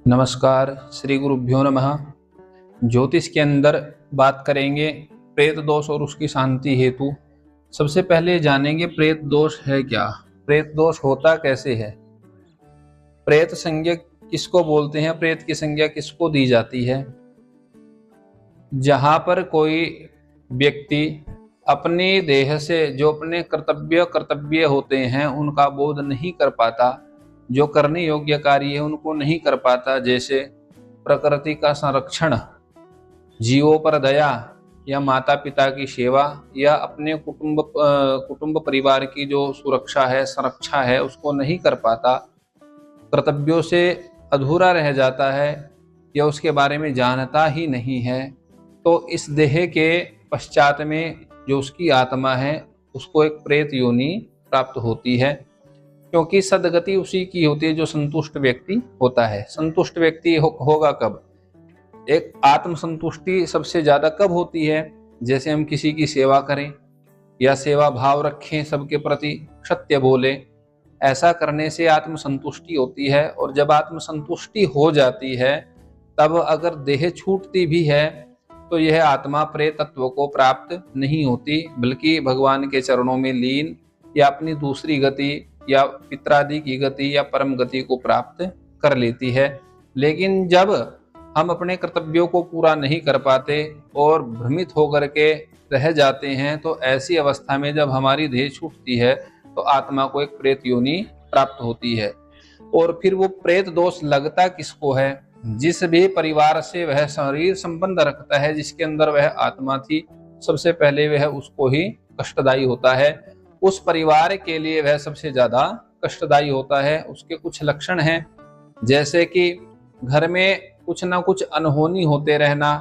नमस्कार, श्री गुरुभ्यो नमः। ज्योतिष के अंदर बात करेंगे प्रेत दोष और उसकी शांति हेतु। सबसे पहले जानेंगे प्रेत दोष है क्या, प्रेत दोष होता कैसे है, प्रेत संज्ञा किसको बोलते हैं, प्रेत की संज्ञा किसको दी जाती है। जहां पर कोई व्यक्ति अपने देह से जो अपने कर्तव्य होते हैं उनका बोध नहीं कर पाता, जो करने योग्य कार्य है उनको नहीं कर पाता, जैसे प्रकृति का संरक्षण, जीवों पर दया, या माता पिता की सेवा, या अपने कुटुंब परिवार की जो सुरक्षा है, संरक्षा है, उसको नहीं कर पाता, कर्तव्यों से अधूरा रह जाता है या उसके बारे में जानता ही नहीं है, तो इस देह के पश्चात में जो उसकी आत्मा है उसको एक प्रेत योनि प्राप्त होती है। क्योंकि सदगति उसी की होती है जो संतुष्ट व्यक्ति होता है। संतुष्ट व्यक्ति होगा कब? एक आत्म संतुष्टि सबसे ज्यादा कब होती है? जैसे हम किसी की सेवा करें या सेवा भाव रखें, सबके प्रति सत्य बोले, ऐसा करने से आत्म संतुष्टि होती है। और जब आत्म संतुष्टि हो जाती है तब अगर देह छूटती भी है तो यह आत्मा प्रेत तत्व को प्राप्त नहीं होती, बल्कि भगवान के चरणों में लीन या अपनी दूसरी गति या पितरादि की गति या परम गति को प्राप्त कर लेती है। लेकिन जब हम अपने कर्तव्यों को पूरा नहीं कर पाते और भ्रमित होकर के रह जाते हैं, तो ऐसी अवस्था में जब हमारी देह छूटती है तो आत्मा को एक प्रेत योनि प्राप्त होती है। और फिर वो प्रेत दोष लगता किसको है? जिस भी परिवार से वह शरीर संबंध रखता है, जिसके अंदर वह आत्मा थी, सबसे पहले वह उसको ही कष्टदायी होता है। उस परिवार के लिए वह सबसे ज्यादा कष्टदायी होता है। उसके कुछ लक्षण हैं, जैसे कि घर में कुछ ना कुछ अनहोनी होते रहना,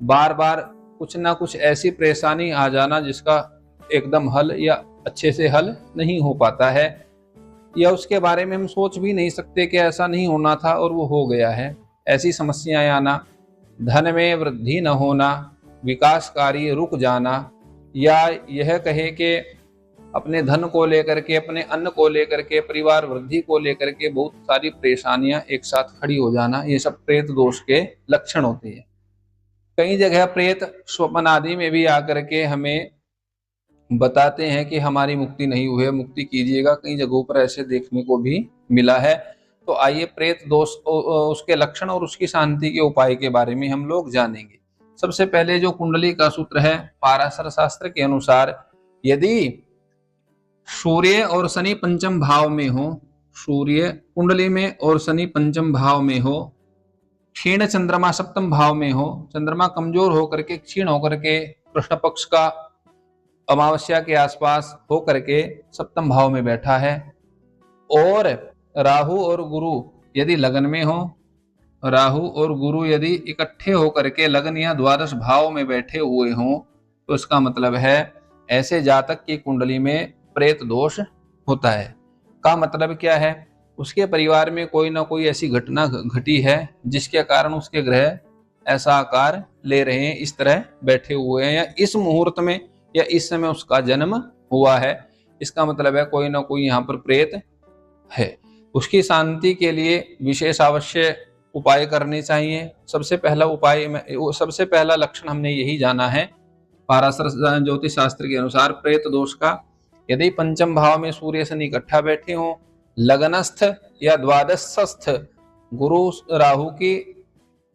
बार बार कुछ ना कुछ ऐसी परेशानी आ जाना जिसका एकदम हल या अच्छे से हल नहीं हो पाता है, या उसके बारे में हम सोच भी नहीं सकते कि ऐसा नहीं होना था और वो हो गया है, ऐसी समस्याएं आना, धन में वृद्धि न होना, विकास कार्य रुक जाना, या यह कहे कि अपने धन को लेकर के, अपने अन्न को लेकर के, परिवार वृद्धि को लेकर के बहुत सारी परेशानियां एक साथ खड़ी हो जाना, ये सब प्रेत दोष के लक्षण होते हैं। कई जगह प्रेत स्वप्न आदि में भी आकर के हमें बताते हैं कि हमारी मुक्ति नहीं हुई है, मुक्ति कीजिएगा। कई जगहों पर ऐसे देखने को भी मिला है। तो आइए प्रेत दोष उसके लक्षण और उसकी शांति के उपाय के बारे में हम लोग जानेंगे। सबसे पहले जो कुंडली का सूत्र है, पाराशर शास्त्र के अनुसार यदि सूर्य और शनि पंचम भाव में हो, सूर्य कुंडली में और शनि पंचम भाव में हो, क्षीण चंद्रमा सप्तम भाव में हो, चंद्रमा कमजोर होकर के, क्षीण होकर के, कृष्ण पक्ष का अमावस्या के आसपास होकर के सप्तम भाव में बैठा है, और राहु और गुरु यदि लगन में हो, राहु और गुरु यदि इकट्ठे होकर के लगन या द्वादश भाव में बैठे हुए हों, तो इसका मतलब है ऐसे जातक की कुंडली में प्रेत दोष होता है। का मतलब क्या है? उसके परिवार में कोई ना कोई ऐसी घटना घटी है जिसके कारण उसके ग्रह ऐसा आकार ले रहे हैं, इस तरह बैठे हुए हैं, या इस मुहूर्त में या इस समय उसका जन्म हुआ है। इसका मतलब है कोई ना कोई यहाँ पर प्रेत है। उसकी शांति के लिए विशेष अवश्य उपाय करने चाहिए। सबसे पहला लक्षण हमने यही जाना है पाराशर ज्योतिष शास्त्र के अनुसार प्रेत दोष का। यदि पंचम भाव में सूर्य शनि इकट्ठा बैठे हों, लगनस्थ या द्वादशस्थ गुरु राहु की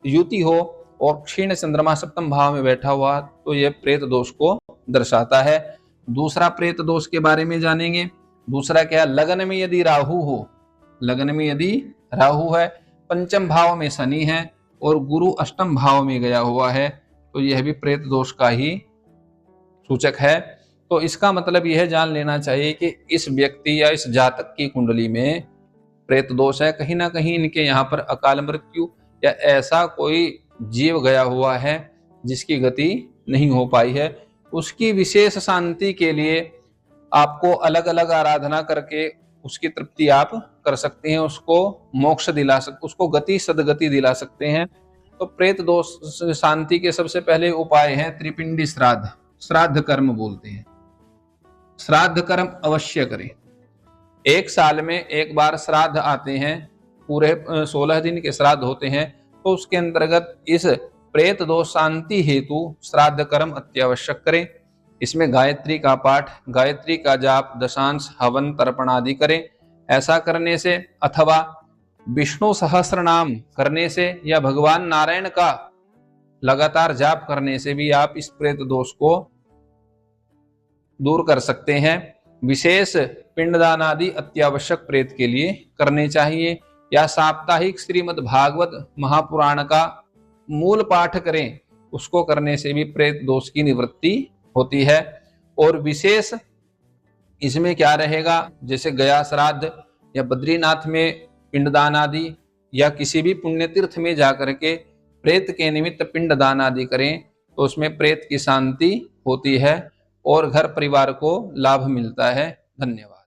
युति हो, और क्षीण चंद्रमा सप्तम भाव में बैठा हुआ, तो यह प्रेत दोष को दर्शाता है। दूसरा प्रेत दोष के बारे में जानेंगे। दूसरा क्या? लगन में यदि राहु हो, लगन में यदि राहु है, पंचम भाव में शनि है और गुरु अष्टम भाव में गया हुआ है, तो यह भी प्रेत दोष का ही सूचक है। तो इसका मतलब यह जान लेना चाहिए कि इस व्यक्ति या इस जातक की कुंडली में प्रेत दोष है। कहीं ना कहीं इनके यहाँ पर अकाल मृत्यु या ऐसा कोई जीव गया हुआ है जिसकी गति नहीं हो पाई है। उसकी विशेष शांति के लिए आपको अलग अलग आराधना करके उसकी तृप्ति आप कर सकते हैं, उसको मोक्ष दिला सकते, उसको गति सदगति दिला सकते हैं। तो प्रेत दोष शांति के सबसे पहले उपाय है त्रिपिंडी श्राद्ध, श्राद्ध कर्म बोलते हैं। श्राद्ध कर्म अवश्य करें। एक साल में एक बार श्राद्ध आते हैं, पूरे 16 दिन के श्राद्ध होते हैं, तो उसके अंतर्गत इस प्रेत दोष शांति हेतु श्राद्ध कर्म अत्यावश्यक करें। इसमें गायत्री का पाठ, गायत्री का जाप, दशांश, हवन, तर्पण आदि करें। ऐसा करने से अथवा विष्णु सहस्त्र नाम करने से या भगवान नारायण का लगातार जाप करने से भी आप इस प्रेत दोष को दूर कर सकते हैं। विशेष पिंडदान आदि अत्यावश्यक प्रेत के लिए करने चाहिए, या साप्ताहिक श्रीमद् भागवत महापुराण का मूल पाठ करें, उसको करने से भी प्रेत दोष की निवृत्ति होती है। और विशेष इसमें क्या रहेगा, जैसे गया श्राद्ध या बद्रीनाथ में पिंडदान आदि, या किसी भी पुण्य तीर्थ में जाकर के प्रेत के निमित्त पिंडदान आदि करें, तो उसमें प्रेत की शांति होती है और घर परिवार को लाभ मिलता है। धन्यवाद।